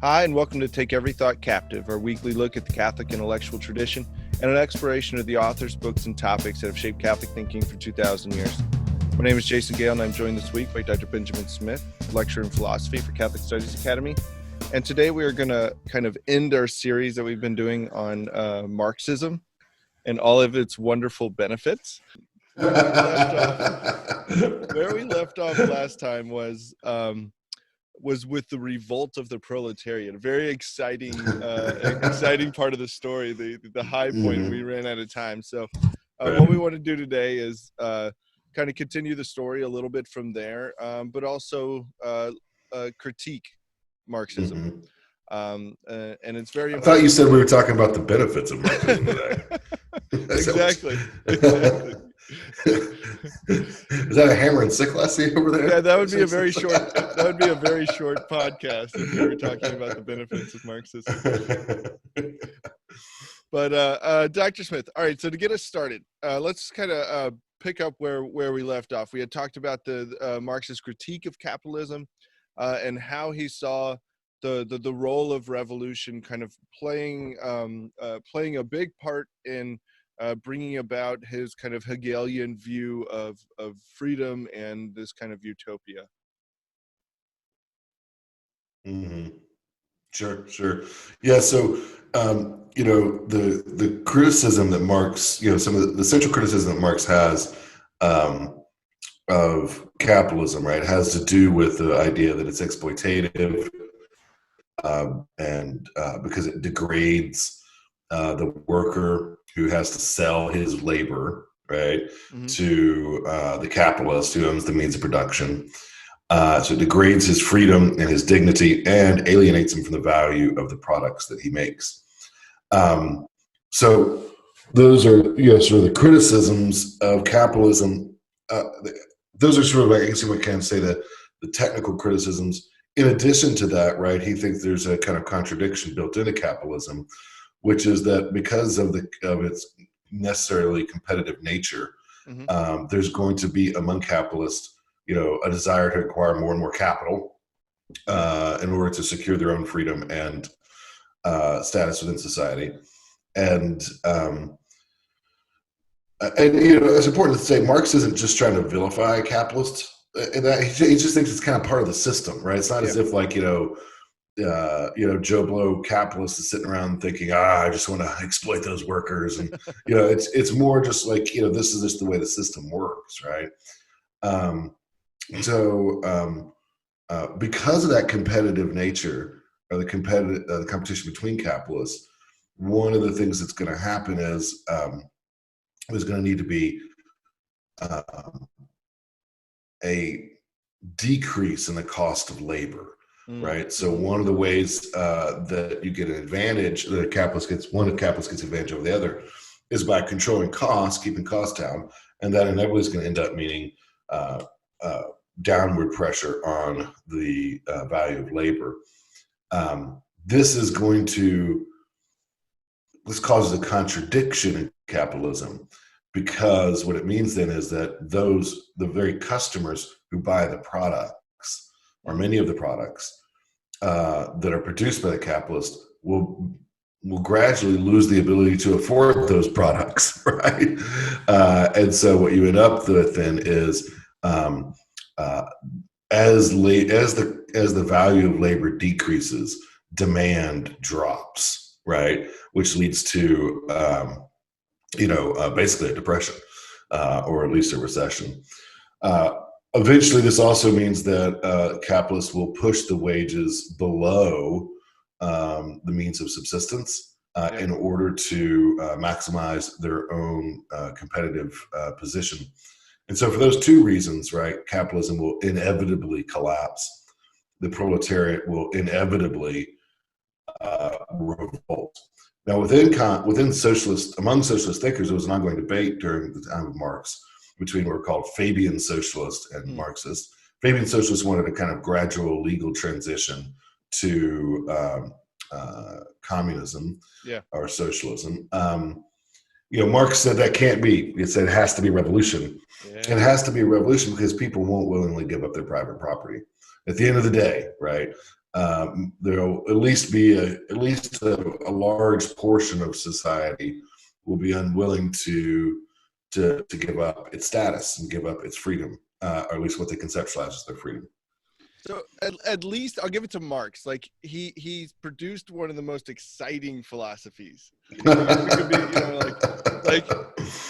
Hi, and welcome to Take Every Thought Captive, our weekly look at the Catholic intellectual tradition and an exploration of the authors, books, and topics that have shaped Catholic thinking for 2,000 years. My name is Jason Gale, and I'm joined this week by Dr. Benjamin Smith, lecturer in philosophy for Catholic Studies Academy. And today we are going to kind of end our series that we've been doing on Marxism and all of its wonderful benefits. Where we left off last time was with the revolt of the proletariat, a very exciting part of the story, the high point. We ran out of time, so what we want to do today is kind of continue the story a little bit from there, but also critique Marxism. And it's very important. I thought you said we were talking about the benefits of Marxism today. Exactly. Is that a hammer and sickle I see over there? Yeah, that would be a very short podcast if we were talking about the benefits of Marxism. But Dr. Smith, all right, so to get us started, let's kind of pick up where we left off. We had talked about the Marxist critique of capitalism and how he saw the role of revolution kind of playing a big part in bringing about his kind of Hegelian view of freedom and this kind of utopia. Sure. Yeah. So, the criticism that Marx, some of the central criticism that Marx has of capitalism, right, has to do with the idea that it's exploitative and because it degrades the worker who has to sell his labor, right, to the capitalist who owns the means of production. So it degrades his freedom and his dignity and alienates him from the value of the products that he makes. So those are, sort of the criticisms of capitalism. Those are sort of, I guess you can say, that the technical criticisms. In addition to that, right, he thinks there's a kind of contradiction built into capitalism, which is that because of its necessarily competitive nature, there's going to be among capitalists, a desire to acquire more and more capital in order to secure their own freedom and status within society. And it's important to say Marx isn't just trying to vilify capitalists. And that he just thinks it's kind of part of the system, right? It's not as if like Joe Blow capitalist is sitting around thinking, I just want to exploit those workers, and it's more just like this is just the way the system works, right? Because of that competitive nature, or the competition between capitalists, one of the things that's going to happen is there's going to need to be a decrease in the cost of labor, right? So one of the ways that you get an advantage, that a capitalist gets advantage over the other, is by controlling costs, keeping costs down, and that inevitably is going to end up meaning downward pressure on the value of labor. This causes a contradiction in capitalism, because what it means then is that the very customers who buy the products, or many of the products that are produced by the capitalist, will gradually lose the ability to afford those products, right? And so what you end up with then is as the value of labor decreases, demand drops, right? Which leads to basically a depression, or at least a recession. Eventually, this also means that capitalists will push the wages below the means of subsistence in order to maximize their own competitive position. And so for those two reasons, right, capitalism will inevitably collapse. The proletariat will inevitably revolt. Now, among socialist thinkers, there was an ongoing debate during the time of Marx between what were called Fabian socialists and Marxists. Fabian socialists wanted a kind of gradual legal transition to communism or socialism. Marx said that can't be. He said it has to be revolution. It has to be a revolution because people won't willingly give up their private property. At the end of the day, right? there'll at least be a large portion of society will be unwilling to give up its status and give up its freedom, or at least what they conceptualize as their freedom. So at least I'll give it to Marx. Like he's produced one of the most exciting philosophies. I guess we could be,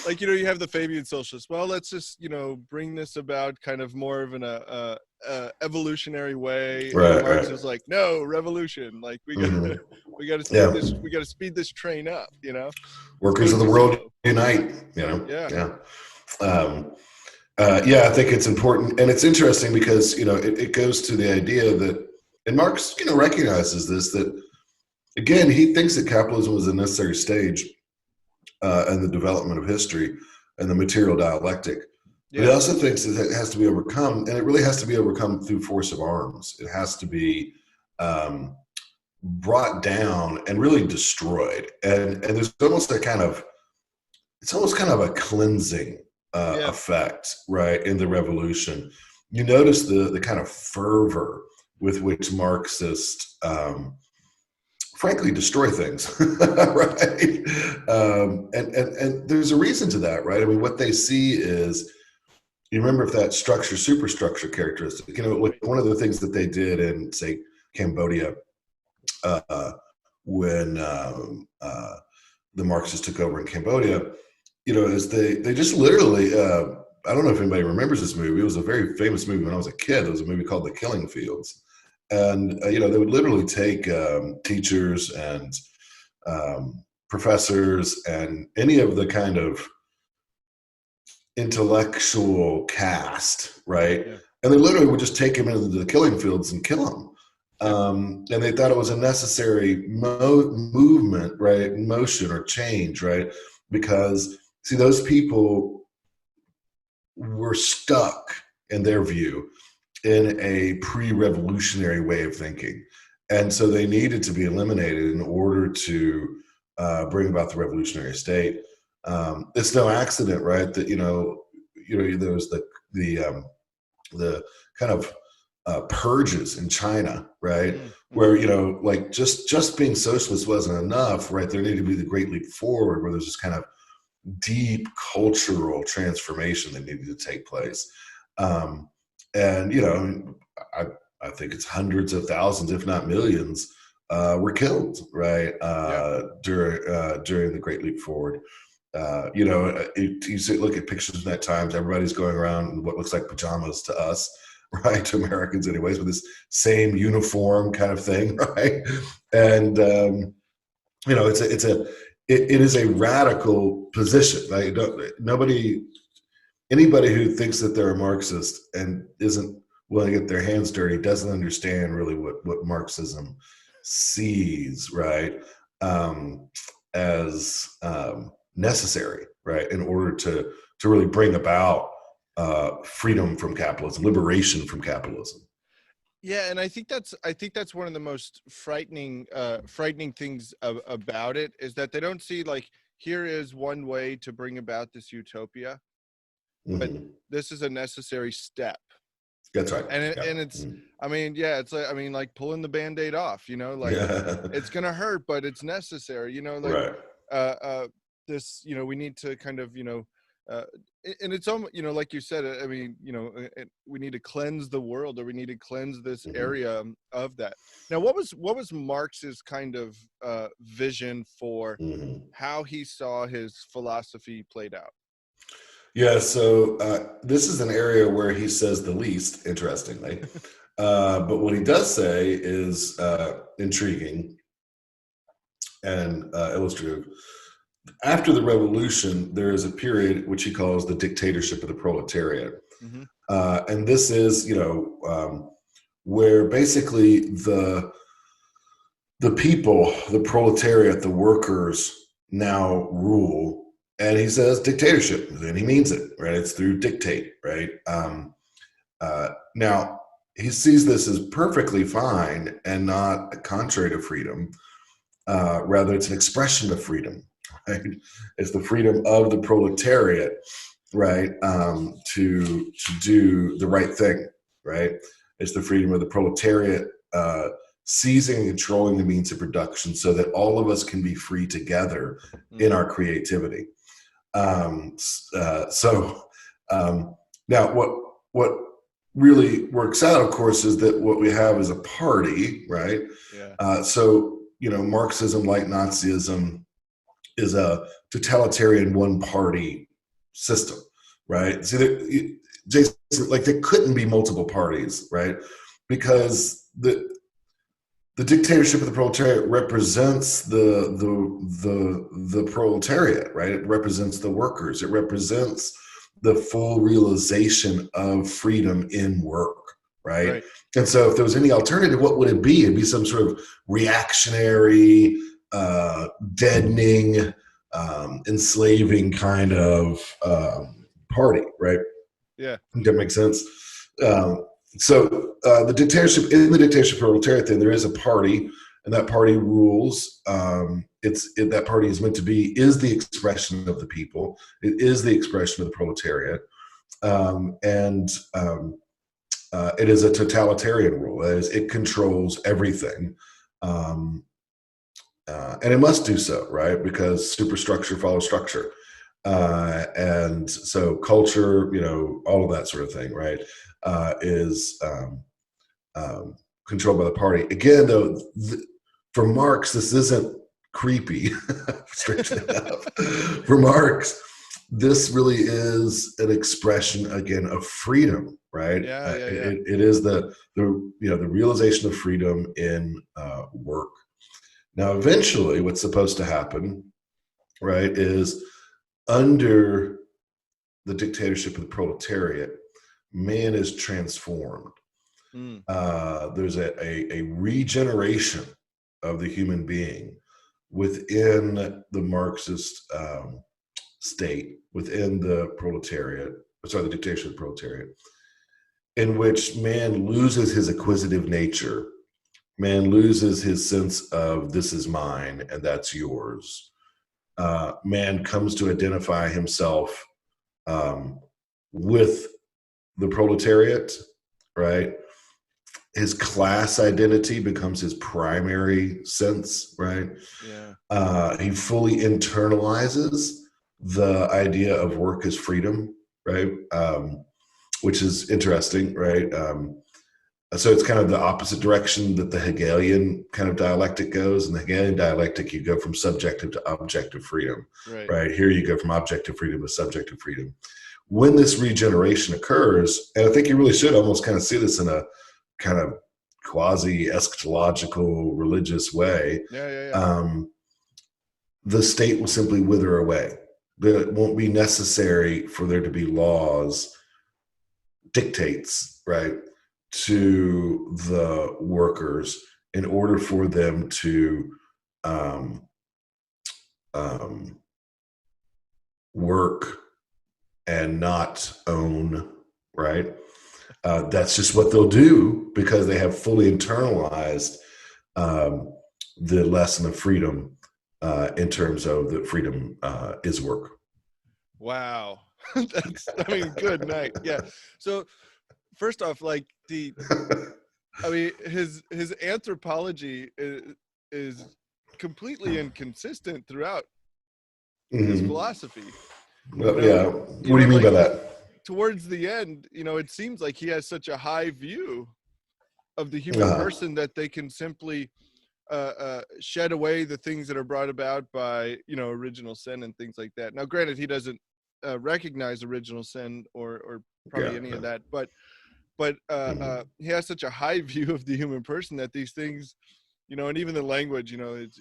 like you have the Fabian socialists. Well, let's just bring this about kind of more of an evolutionary way. Right, and Marx right. is like, no, revolution. Like we got Mm-hmm. we got to speed this. We got to speed this train up. Workers of the world unite. Yeah. I think it's important, and it's interesting because it goes to the idea that, and Marx recognizes this, that again he thinks that capitalism was a necessary stage in the development of history and the material dialectic. But he also thinks that it has to be overcome, and it really has to be overcome through force of arms. It has to be brought down and really destroyed, and there's almost it's almost kind of a cleansing effect, right, in the revolution. You notice the kind of fervor with which Marxists frankly destroy things, right? And there's a reason to that, right? I mean, what they see is, you remember that structure superstructure characteristic. Like one of the things that they did in, say, Cambodia, when the Marxists took over in Cambodia, is they just literally, I don't know if anybody remembers this movie. It was a very famous movie when I was a kid. It was a movie called The Killing Fields. And, they would literally take teachers and professors and any of the kind of intellectual cast, right? Yeah. And they literally would just take them into the killing fields and kill them. And they thought it was a necessary movement, right? Motion or change, right? Because, see, those people were stuck, in their view, in a pre-revolutionary way of thinking. And so they needed to be eliminated in order to bring about the revolutionary state. It's no accident, right, that there was the kind of purges in China, right, where like just being socialist wasn't enough, right? There needed to be the Great Leap Forward, where there's this kind of deep cultural transformation that needed to take place. And I think it's hundreds of thousands, if not millions, were killed, right, during the Great Leap Forward. You look at pictures from that times, everybody's going around in what looks like pajamas to us, right, to Americans anyways, with this same uniform kind of thing, right? And it is a radical position. Right? Anybody who thinks that they're a Marxist and isn't willing to get their hands dirty doesn't understand really what Marxism sees, right, as necessary, right, in order to really bring about freedom from capitalism, liberation from capitalism. Yeah, and I think that's one of the most frightening things about it, is that they don't see, like, here is one way to bring about this utopia, but this is a necessary step. That's right. And it's, I mean, it's like pulling the Band-Aid off, it's gonna hurt, but it's necessary, right. this, we need to kind of, and it's almost, like you said, I mean, we need to cleanse the world, or we need to cleanse this area of that. Now, what was Marx's kind of vision for how he saw his philosophy played out? Yeah, so this is an area where he says the least, interestingly. But what he does say is intriguing and illustrative. After the revolution, there is a period which he calls the dictatorship of the proletariat. And this is, where basically the people, the proletariat, the workers now rule. And he says dictatorship, and he means it, right? It's through dictate, right? Now, he sees this as perfectly fine and not contrary to freedom. Rather, it's an expression of freedom, right? It's the freedom of the proletariat, right, to do the right thing, right? It's the freedom of the proletariat seizing and controlling the means of production so that all of us can be free together in our creativity. Now what really works out, of course, is that what we have is a party, right? Yeah. So, Marxism, like Nazism, is a totalitarian one-party system, right? See, Jason, like there couldn't be multiple parties, right? Because the dictatorship of the proletariat represents the proletariat, right? It represents the workers. It represents the full realization of freedom in work, right? And so if there was any alternative, what would it be? It'd be some sort of reactionary, deadening, enslaving kind of party, right? Yeah. That makes sense. So the dictatorship, in the dictatorship proletariat, then there is a party, and that party rules. That party is meant to be, is the expression of the people. It is the expression of the proletariat. It is a totalitarian rule. That is, it controls everything. And it must do so, right? Because superstructure follows structure. And so culture, all of that sort of thing, right, is controlled by the party. Again, though, for Marx, this isn't creepy, strangely enough. For Marx, this really is an expression, again, of freedom, right? It is the realization of freedom in work. Now, eventually, what's supposed to happen, right, is under the dictatorship of the proletariat, man is transformed. There's a regeneration of the human being within the Marxist state, within the the dictatorship of the proletariat, in which man loses his acquisitive nature. Man loses his sense of this is mine and that's yours. Man comes to identify himself with the proletariat, right? His class identity becomes his primary sense, right? Yeah. He fully internalizes the idea of work as freedom, right? Which is interesting, right? So it's kind of the opposite direction that the Hegelian kind of dialectic goes. In the Hegelian dialectic, you go from subjective to objective freedom, right? Here you go from objective freedom to subjective freedom. When this regeneration occurs, and I think you really should almost kind of see this in a kind of quasi-eschatological religious way, the state will simply wither away. It won't be necessary for there to be laws, dictates, right, to the workers in order for them to work and not own, right? That's just what they'll do because they have fully internalized the lesson of freedom in terms of that freedom is work. Wow. Good night. Yeah. So first off, like his anthropology is completely inconsistent throughout his philosophy. Well, yeah. What do you mean by that? Towards the end, it seems like he has such a high view of the human person that they can simply shed away the things that are brought about by, original sin and things like that. Now, granted, he doesn't recognize original sin or probably any of that, but he has such a high view of the human person that these things, and even the language, it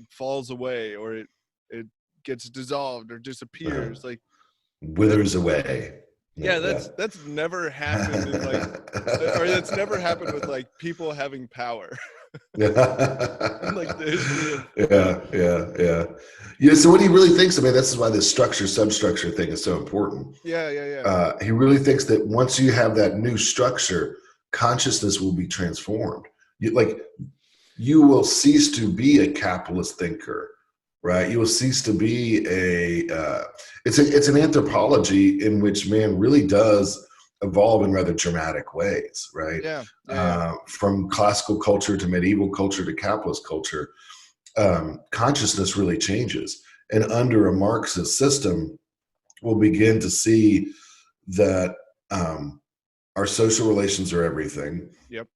falls away or it gets dissolved or disappears, like withers away. Yeah, that's never happened in or that's never happened with like people having power. Like the history of Yeah. So what he really thinks, this is why this structure-substructure thing is so important. Yeah. He really thinks that once you have that new structure, consciousness will be transformed. You will cease to be a capitalist thinker, right? You will cease to be it's an anthropology in which man really does evolve in rather dramatic ways, right? Yeah. Yeah. From classical culture to medieval culture to capitalist culture, consciousness really changes. And under a Marxist system, we'll begin to see that our social relations are everything, Yep.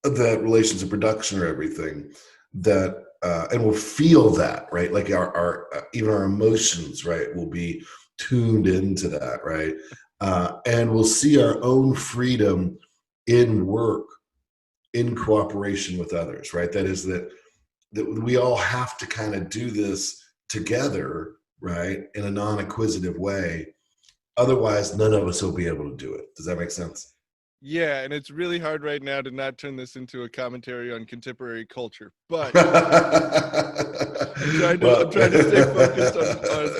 that relations of production are everything, that and we'll feel that, right? Like our even our emotions, right, will be tuned into that, right? And we'll see our own freedom in work, in cooperation with others, right? That is that we all have to kind of do this together, right, in a non-acquisitive way. Otherwise, none of us will be able to do it. Does that make sense? Yeah, and it's really hard right now to not turn this into a commentary on contemporary culture, but I'm Well, trying to stay focused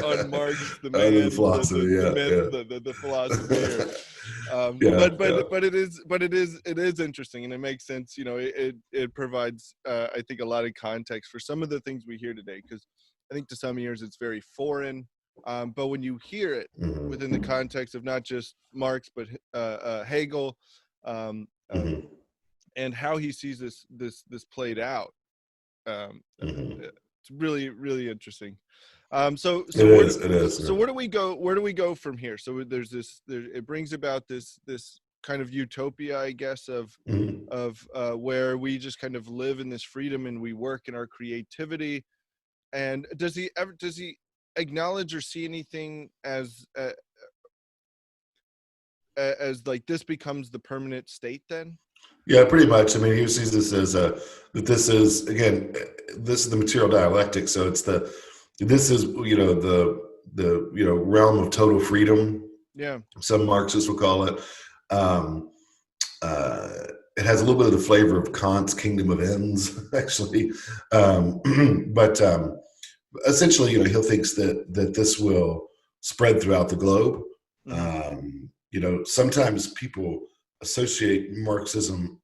on Marx, the other than man, philosophy, the yeah, myth, yeah. the philosophy here. Yeah, yeah. But it is interesting, and it makes sense. You know, it provides I think a lot of context for some of the things we hear today, because I think to some ears it's very foreign. But when you hear it within the context of not just Marx but Hegel, um, Mm-hmm. and how he sees this played out, Mm-hmm. it's really interesting. It is. It is. So where do we go? Where do we go from here? So there's this. It brings about this kind of utopia, I guess, of Mm-hmm. where we just kind of live in this freedom and we work in our creativity. And does he acknowledge or see anything as like this becomes the permanent state then? Yeah, pretty much. I mean, he sees this as that this is, again, this is the material dialectic. So it's this is, realm of total freedom. Yeah. Some Marxists will call it. Um, uh, it has a little bit of the flavor of Kant's kingdom of ends, actually. But essentially, he thinks that this will spread throughout the globe. Mm-hmm. Sometimes people associate Marxism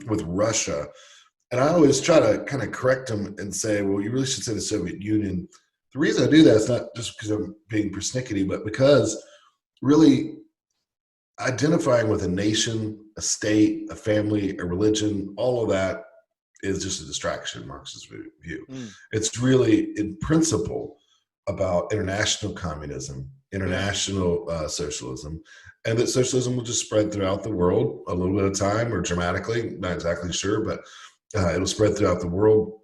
with Russia, and I always try to kind of correct them and say, well, you really should say the Soviet Union. The reason I do that is not just because I'm being persnickety, but because really identifying with a nation, a state, a family, a religion, all of that is just a distraction in Marx's view. It's really, in principle, about international communism, international socialism, and that socialism will just spread throughout the world a little bit of time or dramatically, not exactly sure, but it'll spread throughout the world.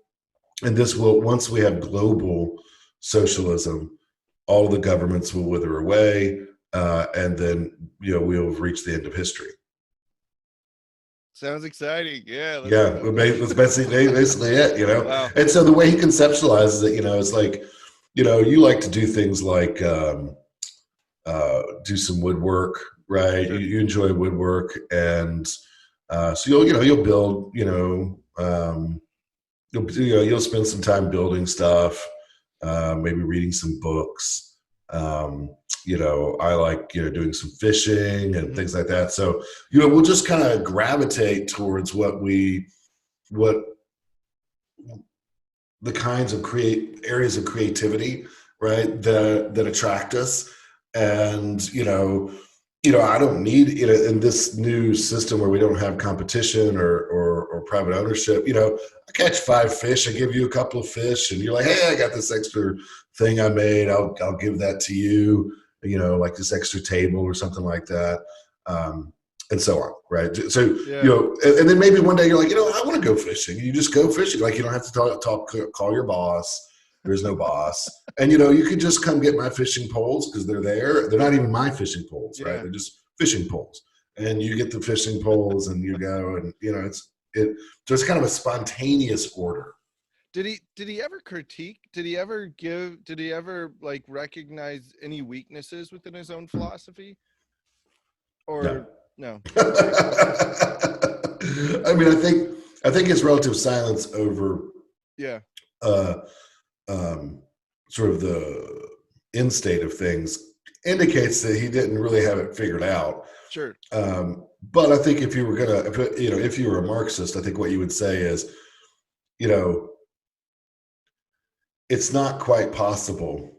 And this will, once we have global socialism, all of the governments will wither away, and then we'll reach the end of history. Sounds exciting. Yeah. That's basically it. Wow. And so the way he conceptualizes it, it's like, you like to do things like do some woodwork, right? Sure. You enjoy woodwork, and so you'll build, you'll spend some time building stuff, maybe reading some books. I like doing some fishing and things like that. So we'll just kind of gravitate towards what the kinds of areas of creativity, right, that attract us. And I don't need in this new system where we don't have competition or private ownership. I catch 5 fish, I give you a couple of fish, and you're like, hey, I got this extra thing I made. I'll give that to you. Like this extra table or something like that. And so on, right? So, and then maybe one day you're like, I want to go fishing. You just go fishing. Like, you don't have to call your boss. There's no boss. And, you can just come get my fishing poles because they're there. They're not even my fishing poles, right? They're just fishing poles. And you get the fishing poles and you go and, so it's kind of a spontaneous order. Did he ever critique? Did he ever like recognize any weaknesses within his own philosophy? Or no? I mean, I think his relative silence over sort of the end state of things indicates that he didn't really have it figured out. Sure. But I think if you were a Marxist, I think what you would say is, it's not quite possible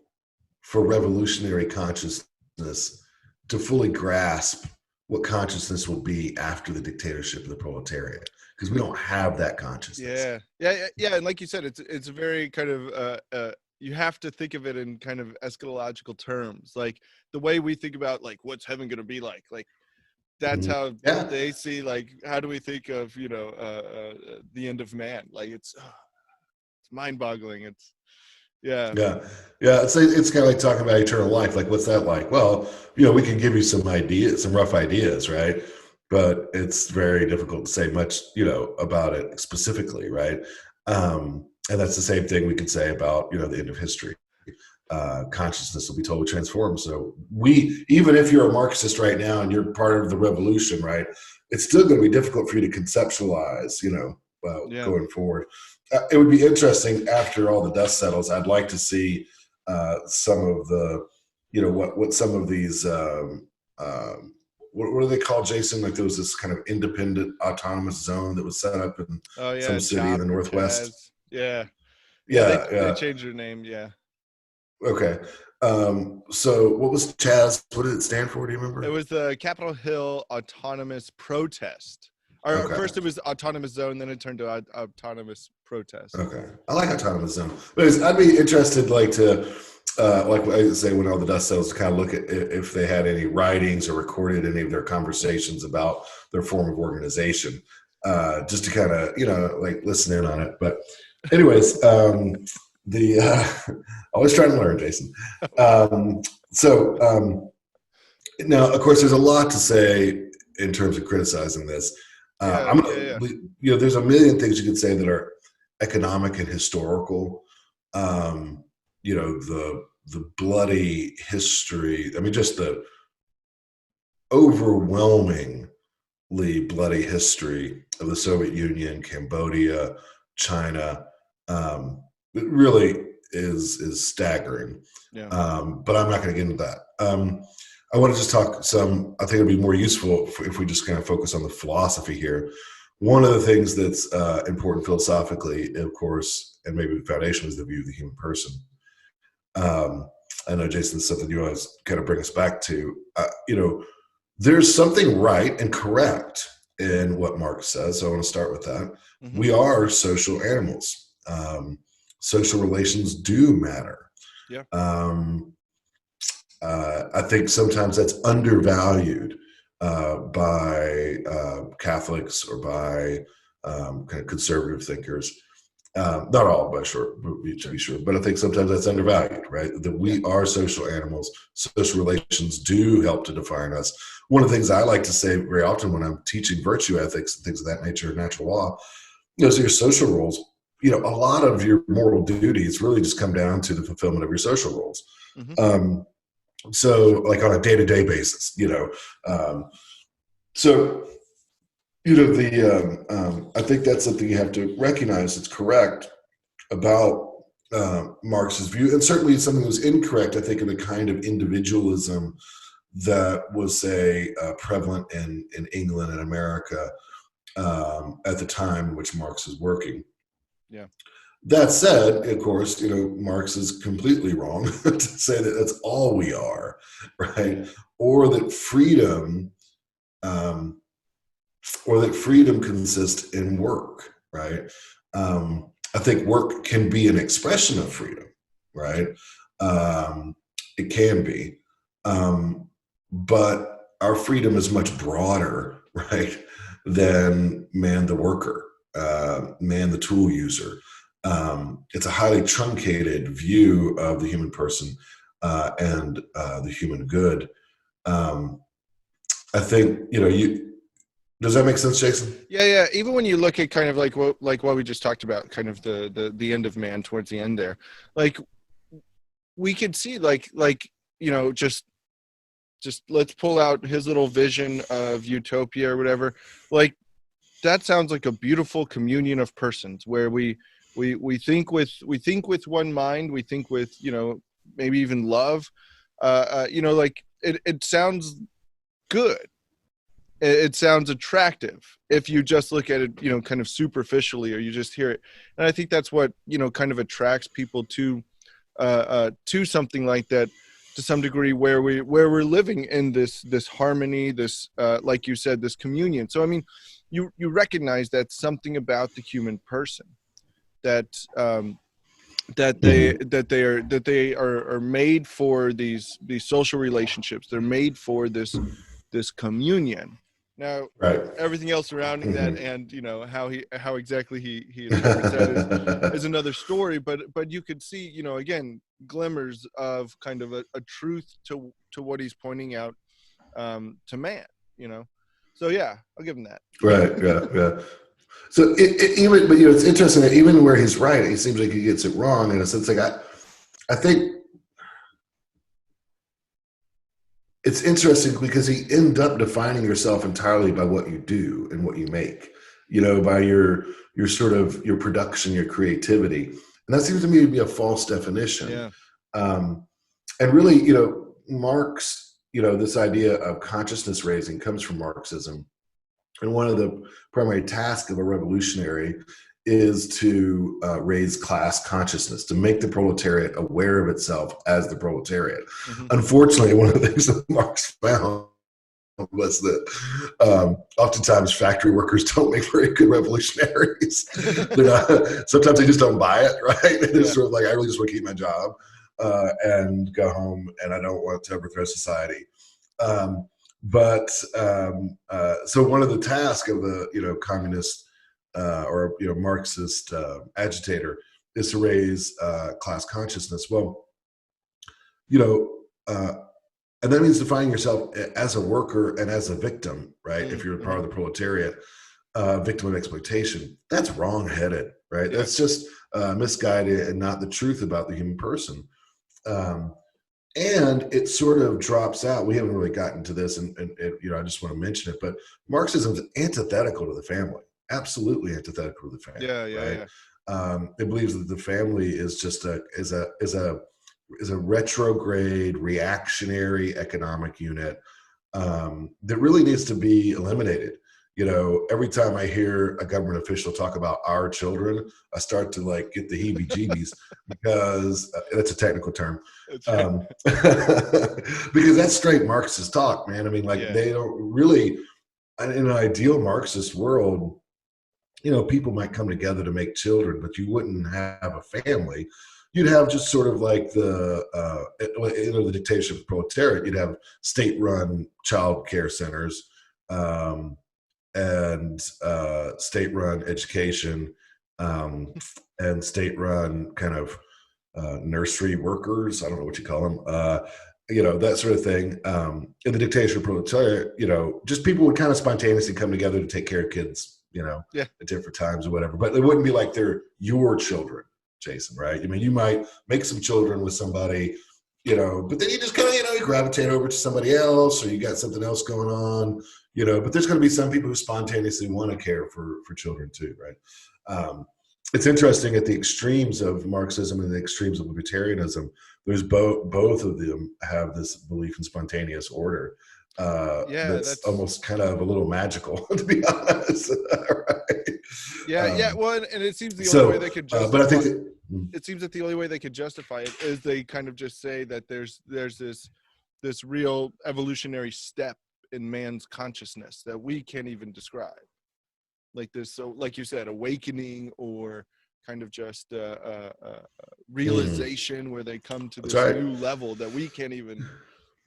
for revolutionary consciousness to fully grasp what consciousness will be after the dictatorship of the proletariat, because we don't have that consciousness. Yeah. And like you said, it's a very kind of you have to think of it in kind of eschatological terms, like the way we think about like what's heaven going to be like that's Mhm. how Yeah. they see, like, how do we think of the end of man? Like it's mind-boggling. It's yeah. Yeah, yeah. It's kind of like talking about eternal life. Like, what's that like? Well, we can give you some ideas, some rough ideas, right? But it's very difficult to say much, about it specifically, right? And that's the same thing we could say about, the end of history. Consciousness will be totally transformed. So even if you're a Marxist right now and you're part of the revolution, right, it's still going to be difficult for you to conceptualize, Yeah. going forward. It would be interesting after all the dust settles. I'd like to see some of the, what some of these, what do they call, Jason? Like there was this kind of independent autonomous zone that was set up in Oh some yeah, city in Chop the or Northwest. Chaz. Yeah, Yeah, they yeah. changed their name. Yeah. Okay. So what was Chaz? What did it stand for? Do you It remember? was the Capitol Hill Autonomous Protest. Or Okay. first it was Autonomous Zone, then it turned to Autonomous Protest. Okay. I like autonomous zone. But I'd be interested, like, like I say, when all the dust settles, to kind of look at if they had any writings or recorded any of their conversations about their form of organization, just to kind of, like listen in on it. But anyways, always trying to learn, Jason. Now, of course, there's a lot to say in terms of criticizing this. Yeah, I'm yeah. gonna, there's a million things you could say that are economic and historical. The bloody history. I mean, just the overwhelmingly bloody history of the Soviet Union, Cambodia, China. It really is staggering. Yeah. But I'm not going to get into that. I want to just talk some. I think it'd be more useful if we just kind of focus on the philosophy here. One of the things that's important philosophically, of course, and maybe the foundation, is the view of the human person. I know, Jason, this is something you always kind of bring us back to. There's something right and correct in what Marx says. So I want to start with that. Mm-hmm. We are social animals. Social relations do matter. Yeah. I think sometimes that's undervalued by Catholics or by kind of conservative thinkers. Not all, but sure, to be sure. But I think sometimes that's undervalued, right? That we are social animals. Social relations do help to define us. One of the things I like to say very often when I'm teaching virtue ethics and things of that nature, natural law, so your social roles, a lot of your moral duties really just come down to the fulfillment of your social roles. Mm-hmm. So like on a day-to-day basis, so I think that's something you have to recognize. It's correct about Marx's view, and certainly something that was incorrect, I think, in the kind of individualism that was, say, prevalent in England and America at the time in which Marx was working. Yeah. That said, of course, Marx is completely wrong to say that that's all we are, right? Or that freedom consists in work, right? I think work can be an expression of freedom, right? It can be, but our freedom is much broader, right, than man the worker, man the tool user. It's a highly truncated view of the human person and the human good. I think does that make sense, Jason? Yeah. Even when you look at kind of like what we just talked about, kind of the end of man towards the end there, like we could see like just let's pull out his little vision of utopia or whatever. Like that sounds like a beautiful communion of persons where we think with one mind, we think with maybe even love. Like it sounds good. It sounds attractive if you just look at it, kind of superficially, or you just hear it. And I think that's what kind of attracts people to something like that. to some degree where we're living in this harmony, this like you said, this communion. So I mean, you recognize that something about the human person that they are made for these social relationships. They're made for this communion. Now, Right. everything else surrounding that, and how exactly he interprets that is another story. But you could see, again, glimmers of kind of a truth to what he's pointing out to man. So yeah, I'll give him that. Right. Yeah. So even, but it's interesting that even where he's right, he seems like he gets it wrong in a sense. Like I think it's interesting because he ends up defining yourself entirely by what you do and what you make, by your sort of your production, your creativity. And that seems to me to be a false definition. Yeah. And really, Marx, this idea of consciousness raising comes from Marxism. And one of the primary tasks of a revolutionary is to raise class consciousness, to make the proletariat aware of itself as the proletariat. Mm-hmm. Unfortunately, one of the things that Marx found was that oftentimes factory workers don't make very good revolutionaries. They're not, sometimes they just don't buy it, right? They're sort of like, I really just want to keep my job and go home, and I don't want to overthrow society. So one of the tasks of the communist or Marxist agitator is to raise class consciousness. Well, and that means defining yourself as a worker and as a victim, right? Mm-hmm. If you're part of the proletariat, victim of exploitation. That's wrong-headed, right? Yeah. That's just misguided and not the truth about the human person. And it sort of drops out. We haven't really gotten to this, and I just want to mention it, but Marxism is antithetical to the family. Absolutely antithetical to the family. Right? It believes that the family is just is a retrograde, reactionary economic unit that really needs to be eliminated. Every time I hear a government official talk about our children, I start to get the heebie-jeebies because that's a technical term. Because that's straight Marxist talk, man. I mean, they don't really, in an ideal Marxist world, people might come together to make children, but you wouldn't have a family. You'd have just sort of like the dictatorship of the proletariat. You'd have state-run child care centers, and state-run education, and state-run kind of nursery workers. I don't know what you call them. That sort of thing. In the dictatorship of proletariat, just people would kind of spontaneously come together to take care of kids, at different times or whatever. But it wouldn't be like they're your children, Jason, right? I mean, you might make some children with somebody, but then you just kind of, you gravitate over to somebody else, or you got something else going on, but there's going to be some people who spontaneously want to care for children too, right? It's interesting at the extremes of Marxism and the extremes of libertarianism, there's both of them have this belief in spontaneous order. That's almost kind of a little magical, to be honest. Right? Well, and it seems the only way they could justify. But I think it seems that the only way they could justify it is they kind of just say that there's this real evolutionary step in man's consciousness that we can't even describe, like this. So, like you said, awakening, or kind of just realization where they come to this new level that we can't even.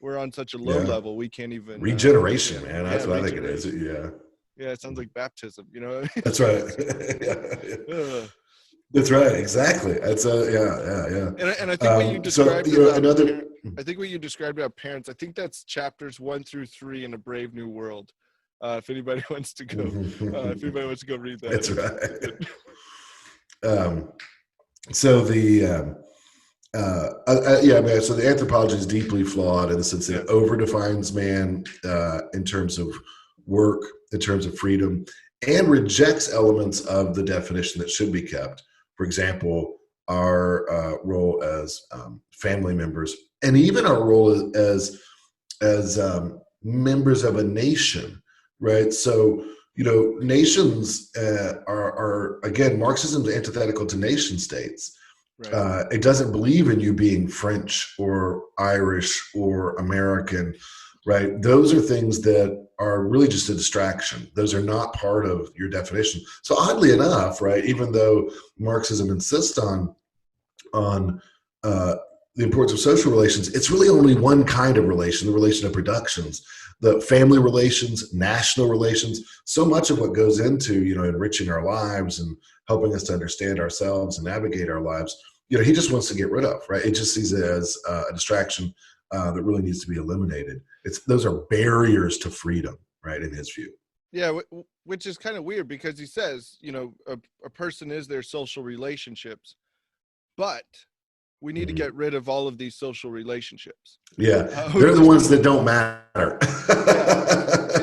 We're on such a low level, we can't even regeneration, man. That's what I think it is. Yeah, it sounds like baptism. That's right. That's right. Exactly. That's And I think what you described. I think what you described about parents. I think that's chapters 1 through 3 in A Brave New World. If anybody wants to go, read that. That's right. So the. So the anthropology is deeply flawed in the sense that it overdefines man in terms of work, in terms of freedom, and rejects elements of the definition that should be kept. For example, our role as family members, and even our role as members of a nation, right? So, nations are again, Marxism is antithetical to nation states. Right. It doesn't believe in you being French or Irish or American, right? Those are things that are really just a distraction. Those are not part of your definition. So oddly enough, right, even though Marxism insists on the importance of social relations, it's really only one kind of relation, the relation of productions, the family relations, national relations. So much of what goes into, enriching our lives and helping us to understand ourselves and navigate our lives, he just wants to get rid of, right? It just sees it as a distraction that really needs to be eliminated. Those are barriers to freedom, right, in his view. Yeah, which is kind of weird because he says, a person is their social relationships, but we need to get rid of all of these social relationships. Yeah, they're the ones that don't matter.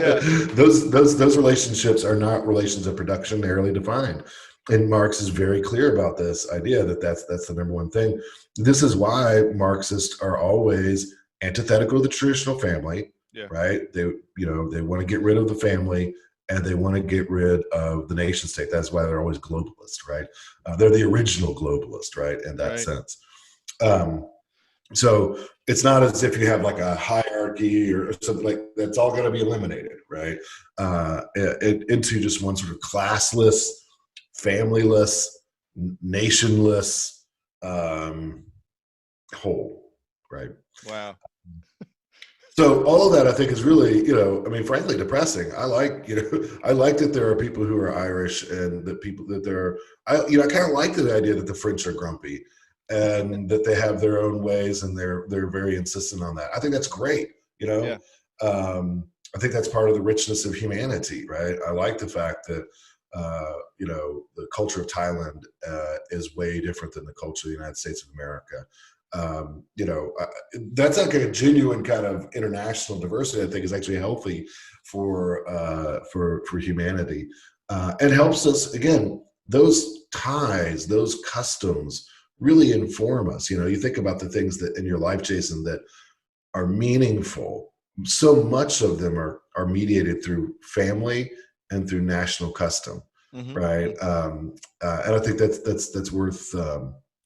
Yeah. Those relationships are not relations of production narrowly defined. And Marx is very clear about this idea that that's the number one thing. This is why Marxists are always antithetical to the traditional family, right? They want to get rid of the family and they want to get rid of the nation state. That's why they're always globalist, right? They're the original globalist, right? In that sense. So it's not as if you have like a hierarchy or something like that's all going to be eliminated, right? Into just one sort of classless, familyless, nationless whole, right? Wow. So all of that, I think, is really, frankly, depressing. I like that there are people who are Irish and that people that I kind of like the idea that the French are grumpy and that they have their own ways and they're very insistent on that. I think that's great. I think that's part of the richness of humanity, right? I like the fact that, the culture of Thailand is way different than the culture of the United States of America. That's like a genuine kind of international diversity. I think is actually healthy for humanity, and helps us, again, those ties, those customs really inform us. You think about the things that in your life, Jason, that are meaningful. So much of them are mediated through family and through national custom, right? And I think that's worth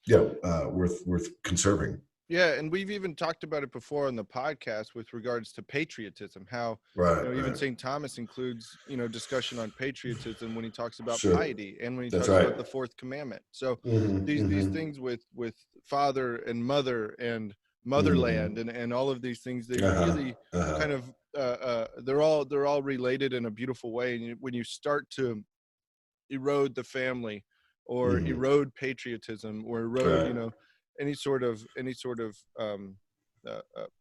worth conserving. Yeah, and we've even talked about it before on the podcast with regards to patriotism, how even St. Thomas includes discussion on patriotism when he talks about piety and when he talks about the fourth commandment. So these things with father and mother and motherland and all of these things, they really kind of they're all related in a beautiful way. And when you start to erode the family or erode patriotism or erode any sort of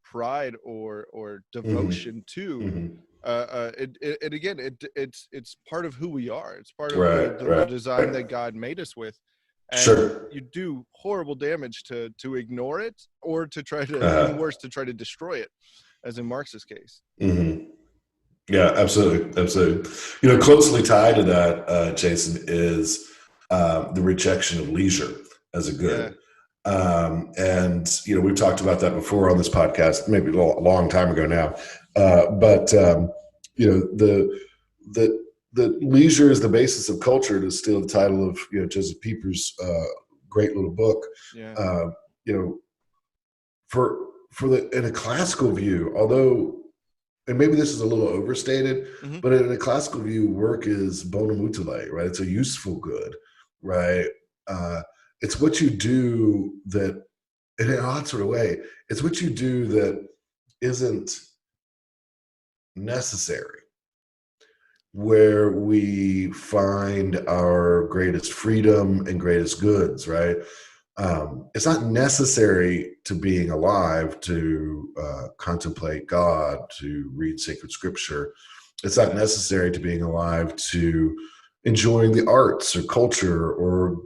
pride or devotion to it again, it's part of who we are. It's part of the design that God made us with. And you do horrible damage to ignore it or to try to, even worse, to try to destroy it, as in Marx's case. Yeah, absolutely. Closely tied to that, Jason, is the rejection of leisure as a good. And we've talked about that before on this podcast, maybe a long time ago now. But the leisure is the basis of culture, to steal the title of Joseph Pieper's great little book. In a classical view, although, and maybe this is a little overstated, but in a classical view, work is bonum utile, right? It's a useful good, right? It's what you do that, in an odd sort of way, it's what you do that isn't necessary, where we find our greatest freedom and greatest goods, right? It's not necessary to being alive to contemplate God, to read sacred scripture. It's not necessary to being alive to enjoying the arts or culture or,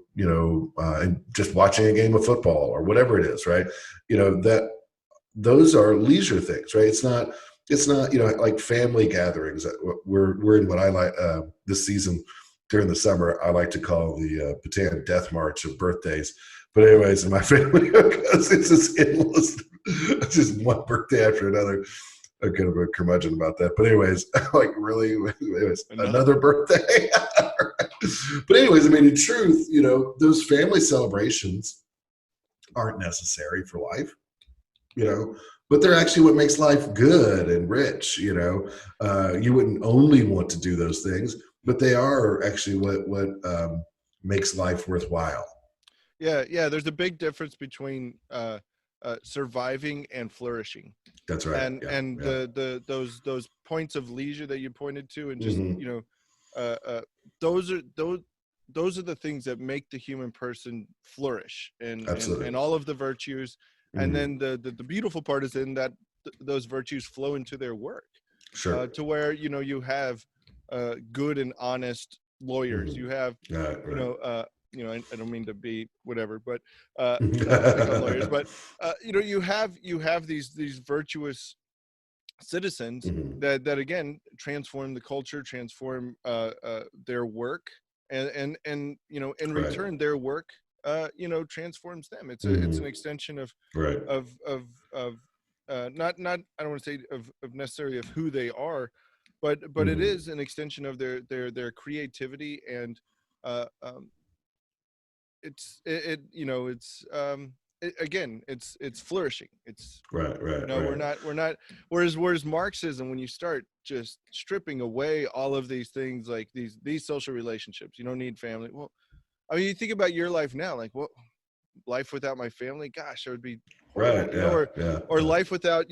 just watching a game of football or whatever it is, right? That those are leisure things, right? It's not, like family gatherings. We're in what I like this season during the summer, I like to call the Bataan Death March of birthdays. But anyways, in my family, it's just endless, it's just one birthday after another. I'm kind of a curmudgeon about that. But anyways, like really, anyways, another birthday. But anyways, in truth, those family celebrations aren't necessary for life, you know, but they're actually what makes life good and rich, you know. You wouldn't only want to do those things, but they are actually what makes life worthwhile. Yeah, yeah. There's a big difference between surviving and flourishing, That's right. Yeah, and yeah. those points of leisure that you pointed to, and just Hmm. those are those are the things that make the human person flourish, and Absolutely. all of the virtues. And Hmm. then the beautiful part is in that those virtues flow into their work, Sure. to where you have good and honest lawyers. Hmm. You have Right, you right. know I don't mean to be whatever, but pick on lawyers, but you have these virtuous citizens Hmm. that again transform the culture, transform their work, and in Right. return their work transforms them. It's an Hmm. extension Right. of of of not I don't want to say of necessarily of who they are, but it Hmm. is an extension of their creativity. And um again, it's flourishing. It's Right, right, right. we're not whereas Marxism, when you start just stripping away all of these things, like these social relationships, you don't need family. Well, I mean, you think about your life now, like, what life without my family, gosh, it would be horrible, Right, yeah, yeah, or yeah. life without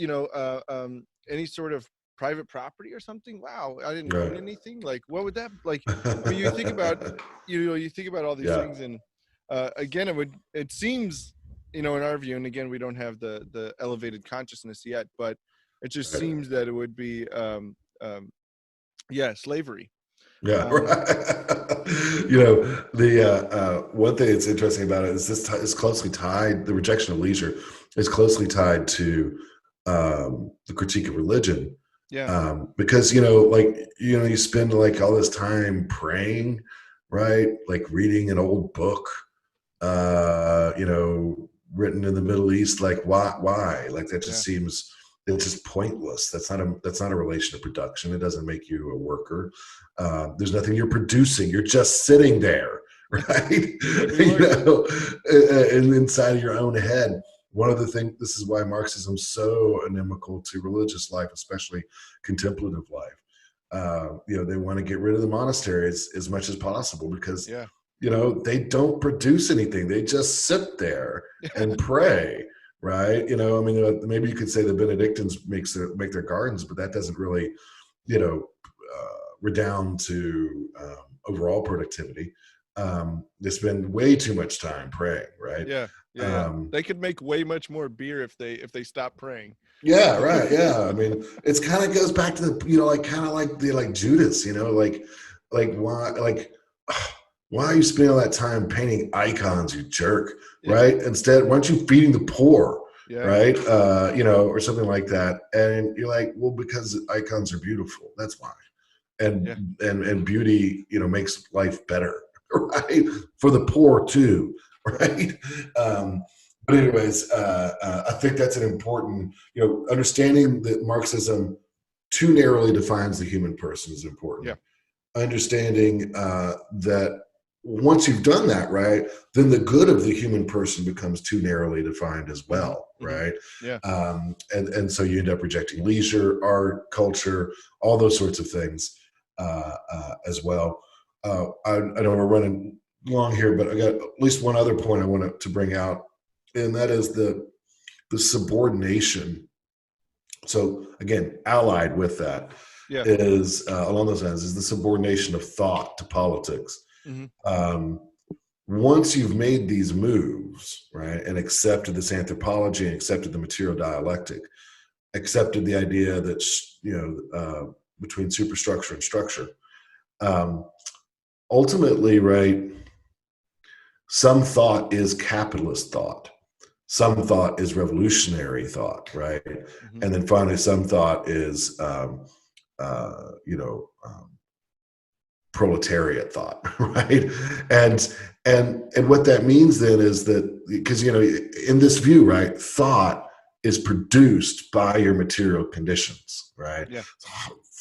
any sort of private property or something. Wow, I didn't own Right. anything. Like, what would that like? I mean, you think about you think about all these Yeah, things, and again, it seems, in our view, and again, we don't have the elevated consciousness yet, but it just right. seems that it would be yeah, slavery. Yeah, um right. You know, the one thing that's interesting about it is is closely tied. The rejection of leisure is closely tied to the critique of religion, yeah, because like you spend like all this time praying, right? Like reading an old book, written in the Middle East. Like why? Like that just yeah, seems it's just pointless. That's not a relation of production. It doesn't make you a worker. There's nothing you're producing. You're just sitting there, right? could be worse. And inside of your own head. One of the things, this is why Marxism is so inimical to religious life, especially contemplative life. They want to get rid of the monasteries as much as possible because Yeah. they don't produce anything. They just sit there and pray, right? I mean, maybe you could say the Benedictines make their gardens, but that doesn't really, redound to overall productivity. They spend way too much time praying, right? Yeah, yeah, yeah. Um, They could make way much more beer if they stop praying. yeah, right. Yeah, I mean, it's kind of goes back to like kind of like like Judas, like why, like why are you spending all that time painting icons, you jerk, Yeah, right? Instead, why aren't you feeding the poor, yeah, right? Or something like that. And you're like, well, because icons are beautiful. That's why. And yeah, and beauty, makes life better, right? For the poor too, right? But anyways, I think that's an important, understanding that Marxism too narrowly defines the human person is important. yeah. Understanding that once you've done that, right, then the good of the human person becomes too narrowly defined as Hmm. well, Hmm. right? Yeah, And so you end up rejecting leisure, art, culture, all those sorts of things as well. I know we're running long here, but I got at least one other point I want to bring out, and that is the subordination. So again, allied with that yeah. is along those lines is the subordination of thought to politics. Hmm. Um, Once you've made these moves, right, and accepted this anthropology and accepted the material dialectic, accepted the idea that between superstructure and structure, um, ultimately, right, some thought is capitalist thought, some thought is revolutionary thought, right, Hmm. and then finally some thought is uh, you know um, proletariat thought, right? And what that means then is that, because in this view, right, thought is produced by your material conditions, right? Yeah,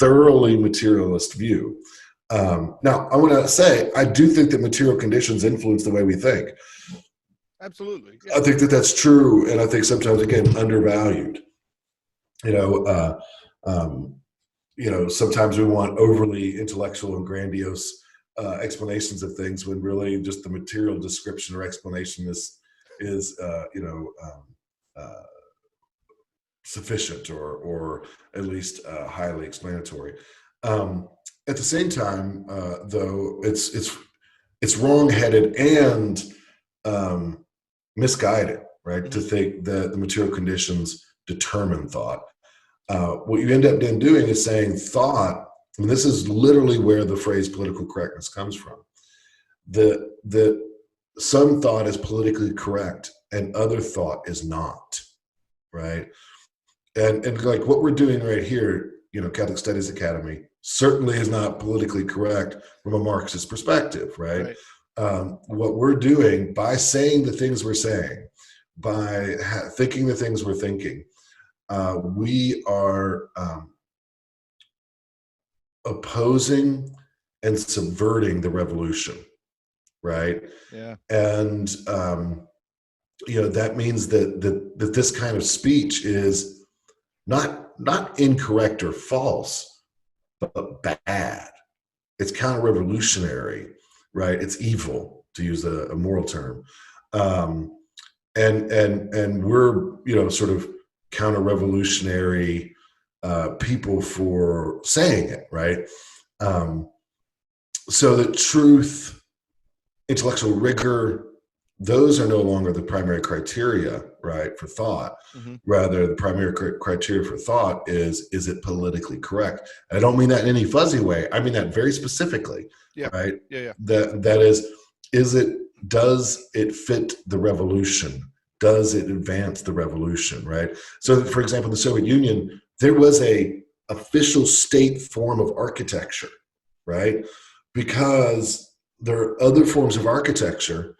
Thoroughly materialist view. Now I want to say I do think that material conditions influence the way we think, Absolutely. I Yeah. think that that's true, and I think sometimes again undervalued. You know, sometimes we want overly intellectual and grandiose explanations of things when really just the material description or explanation is uh, sufficient or at least highly explanatory. Um, at the same time, though, it's wrong-headed and um, misguided, right? To Hmm. think that the material conditions determine thought. What you end up then doing is saying thought, and this is literally where the phrase political correctness comes from. That some thought is politically correct and other thought is not, right? And like what we're doing right here, Catholic Studies Academy certainly is not politically correct from a Marxist perspective, right? Right. What we're doing by saying the things we're saying, by thinking the things we're thinking, we are opposing and subverting the revolution, right? Yeah. And that means that this kind of speech is not incorrect or false, but bad. It's counter-revolutionary, right? It's evil, to use a moral term, and we're sort of counter-revolutionary people for saying it, right? So that truth, intellectual rigor, those are no longer the primary criteria, right, for thought. Hmm. Rather, the primary criteria for thought is it politically correct? And I don't mean that in any fuzzy way. I mean that very specifically, Yeah. right? Yeah. Yeah. That does it fit the revolution? Does it advance the revolution, right? So, for example, in the Soviet Union, there was a official state form of architecture, right? Because there are other forms of architecture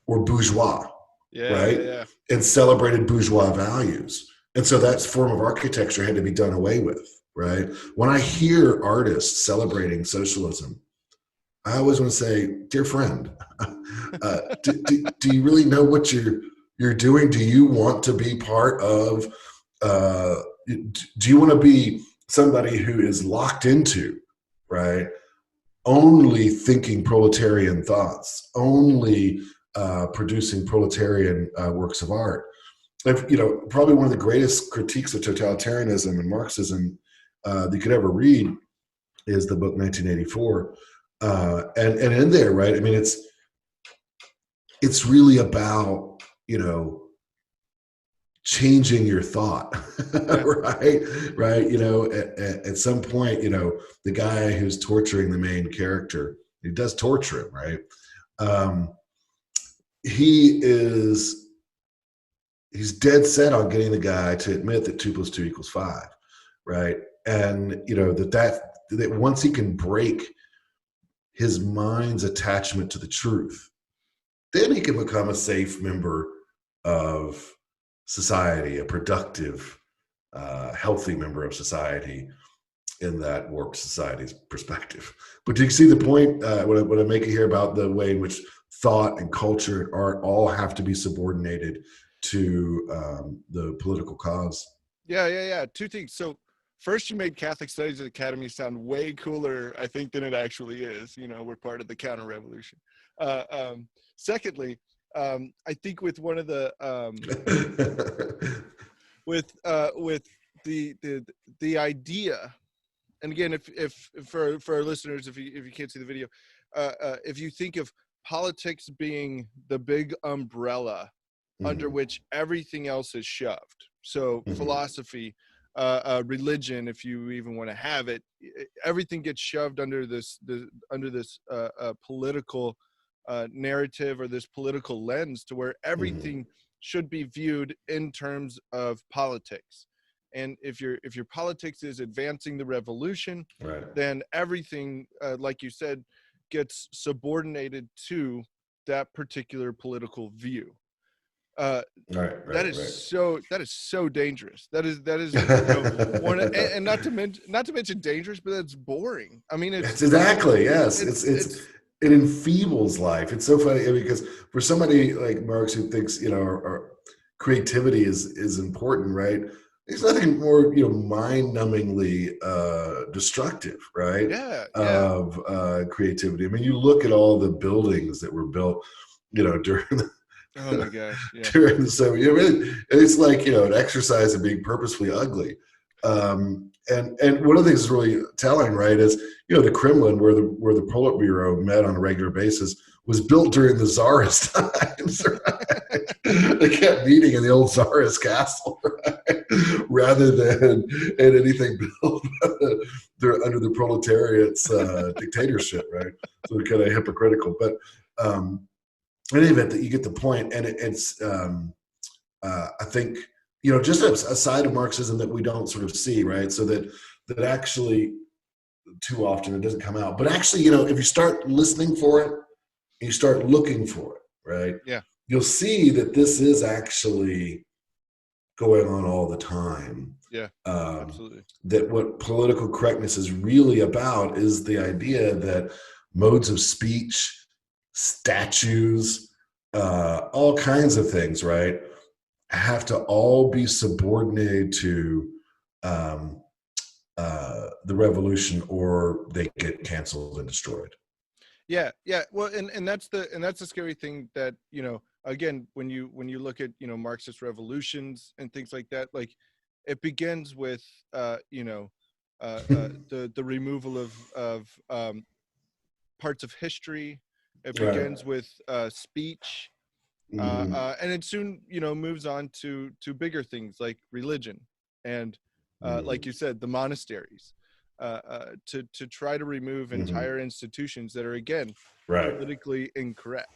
were bourgeois, Yeah. Yeah. right? Yeah. And celebrated bourgeois values. And so that form of architecture had to be done away with, right? When I hear artists celebrating socialism, I always want to say, dear friend, do you really know what you're doing? Do you want to be part of, do you want to be somebody who is locked into, right? Only thinking proletarian thoughts, only producing proletarian works of art. Probably one of the greatest critiques of totalitarianism and Marxism that you could ever read is the book 1984, and in there, right? I mean, it's really about changing your thought, Yeah. right. At some point, the guy who's torturing the main character, he does torture him, right? um, he's dead set on getting the guy to admit that 2 + 2 = 5, right? And that once he can break his mind's attachment to the truth, then he can become a safe member of society, a productive, healthy member of society in that warped society's perspective. But do you see the point? What I'm making here about the way in which thought and culture and art all have to be subordinated to the political cause? Yeah. Yeah. Yeah. Two things. So first, you made Catholic Studies Academy sound way cooler, I think, than it actually is. We're part of the counter revolution. Secondly, I think with one of the with the idea, and again, if for our listeners, if you can't see the video, if you think of politics being the big umbrella under Mhm, which everything else is shoved. So mhm, philosophy, religion, if you even want to have it, everything gets shoved under this political narrative or this political lens, to where mhm. everything should be viewed in terms of politics. And if your politics is advancing the revolution, Right, then everything, like you said, gets subordinated to that particular political view. uh, right, that right, is right. so dangerous. That is one, and not to mention dangerous, but that's boring. I mean, It's exactly, yes. it's It's it's it enfeebles life. It's so funny because for somebody like Marx who thinks, creativity is important, right? There's nothing more, mind-numbingly destructive, right? Yeah, yeah. Of creativity. I mean, you look at all the buildings that were built, during Oh my gosh, yeah. during the Soviet. It's like an exercise in being purposefully ugly. And one of the things that's really telling, right, is the Kremlin, where the Politburo met on a regular basis, was built during the Tsarist times. Right? They kept meeting in the old Tsarist castle, right? Rather than in anything built under the proletariat's dictatorship, right? So kind of hypocritical, but. In any event, that you get the point, and it's I think just a side of Marxism that we don't sort of see, right? So that actually too often it doesn't come out, but actually, if you start listening for it, and you start looking for it, right? Yeah. You'll see that this is actually going on all the time. Yeah, absolutely. That what political correctness is really about is the idea that modes of speech, statues, all kinds of things, right, have to all be subordinated to the revolution, or they get canceled and destroyed. Yeah, yeah. Well, and that's the scary thing, that again, when you look at Marxist revolutions and things like that, like it begins with the removal of parts of history. It begins with speech, and it soon moves on to bigger things like religion and like you said, the monasteries, to try to remove entire institutions that are, again, politically incorrect.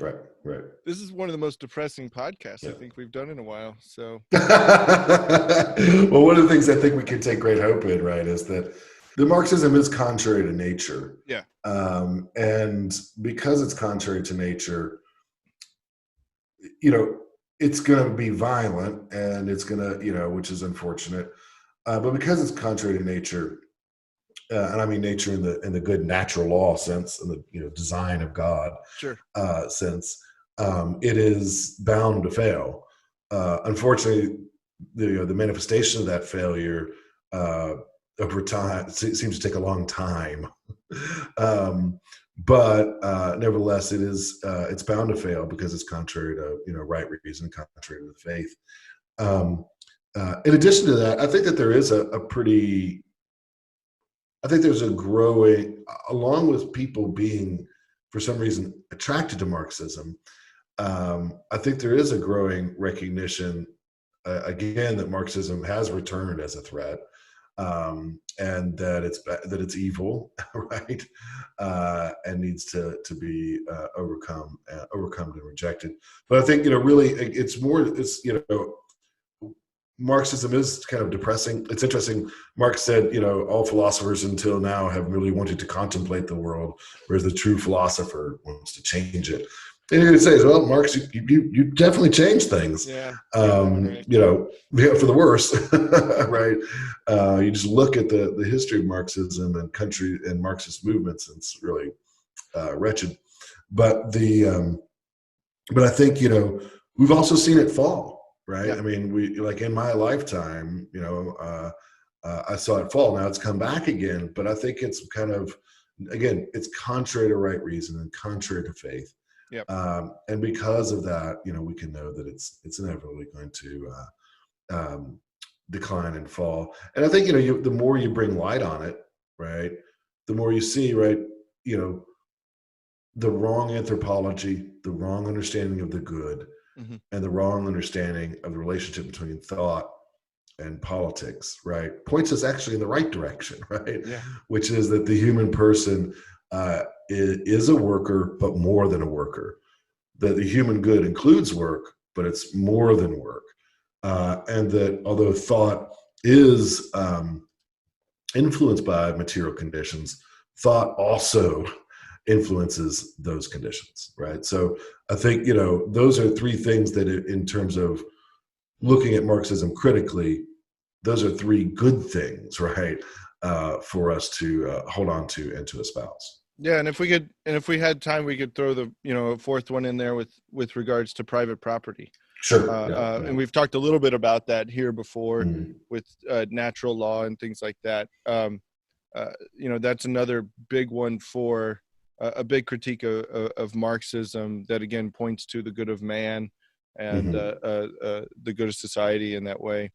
Right. This is one of the most depressing podcasts I think we've done in a while. So, well, one of the things I think we can take great hope in, right, is that the Marxism is contrary to nature. Yeah. And because it's contrary to nature, it's going to be violent, and it's going to, which is unfortunate. But because it's contrary to nature, and I mean nature in the good natural law sense, and the design of God sense, it is bound to fail. Unfortunately, the manifestation of that failure over time seems to take a long time. But nevertheless, it's bound to fail because it's contrary to right reason, contrary to the faith. In addition to that, I think that there is I think there's a growing, along with people being, for some reason, attracted to Marxism. I think there is a growing recognition, again, that Marxism has returned as a threat, and that it's evil, right, and needs to be overcome and rejected. But I think really Marxism is kind of depressing. It's interesting. Marx said, all philosophers until now have really wanted to contemplate the world, whereas the true philosopher wants to change it. And he says, well, Marx, you definitely changed things. Yeah. For the worse, right? You just look at the history of Marxism and country and Marxist movements, and it's really wretched. But I think we've also seen it fall. Right. Yeah. I mean, in my lifetime, I saw it fall. Now it's come back again, but I think it's kind of, again, it's contrary to right reason and contrary to faith. Yep. And because of that, we can know that it's inevitably going to decline and fall. And I think, the more you bring light on it, right, the more you see, right, the wrong anthropology, the wrong understanding of the good, and the wrong understanding of the relationship between thought and politics, right, points us actually in the right direction, right? Yeah. Which is that the human person is a worker, but more than a worker. That the human good includes work, but it's more than work. And that although thought is influenced by material conditions, thought also influences those conditions, right? So I think, those are three things that in terms of looking at Marxism critically, those are three good things, right? for us to hold on to and to espouse. Yeah, and if we had time, we could throw the a fourth one in there with regards to private property. Sure. And we've talked a little bit about that here before with natural law and things like that. That's another big one for a big critique of Marxism that again points to the good of man and the good of society in that way.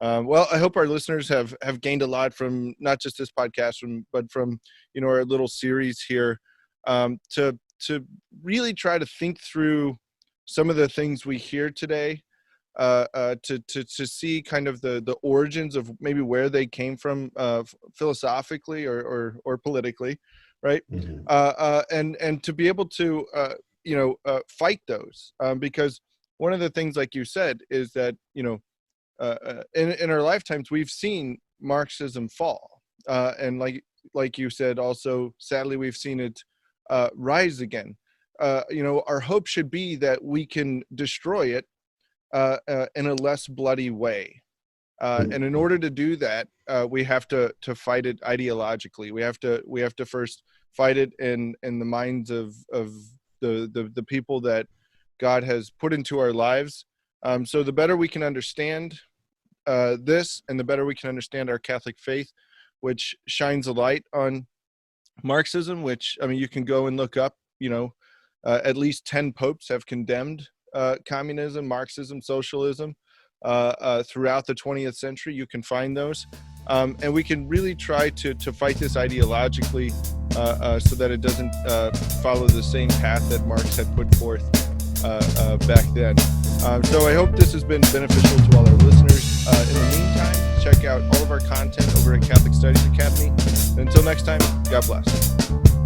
Well, I hope our listeners have gained a lot from not just this podcast, but from our little series here, to really try to think through some of the things we hear today, to see kind of the origins of maybe where they came from, philosophically or politically, right? And to be able to fight those, because one of the things, like you said, is that in our lifetimes we've seen Marxism fall, and like you said, also sadly we've seen it rise again. Our hope should be that we can destroy it in a less bloody way, and in order to do that, we have to fight it ideologically. We have to first fight it in the minds of the people that God has put into our lives. So the better we can understand this, and the better we can understand our Catholic faith, which shines a light on Marxism, which, I mean, you can go and look up, at least 10 popes have condemned communism, Marxism, socialism throughout the 20th century. You can find those. And we can really try to fight this ideologically so that it doesn't follow the same path that Marx had put forth back then. So I hope this has been beneficial to all our listeners. In the meantime, check out all of our content over at Catholic Studies Academy. Until next time, God bless.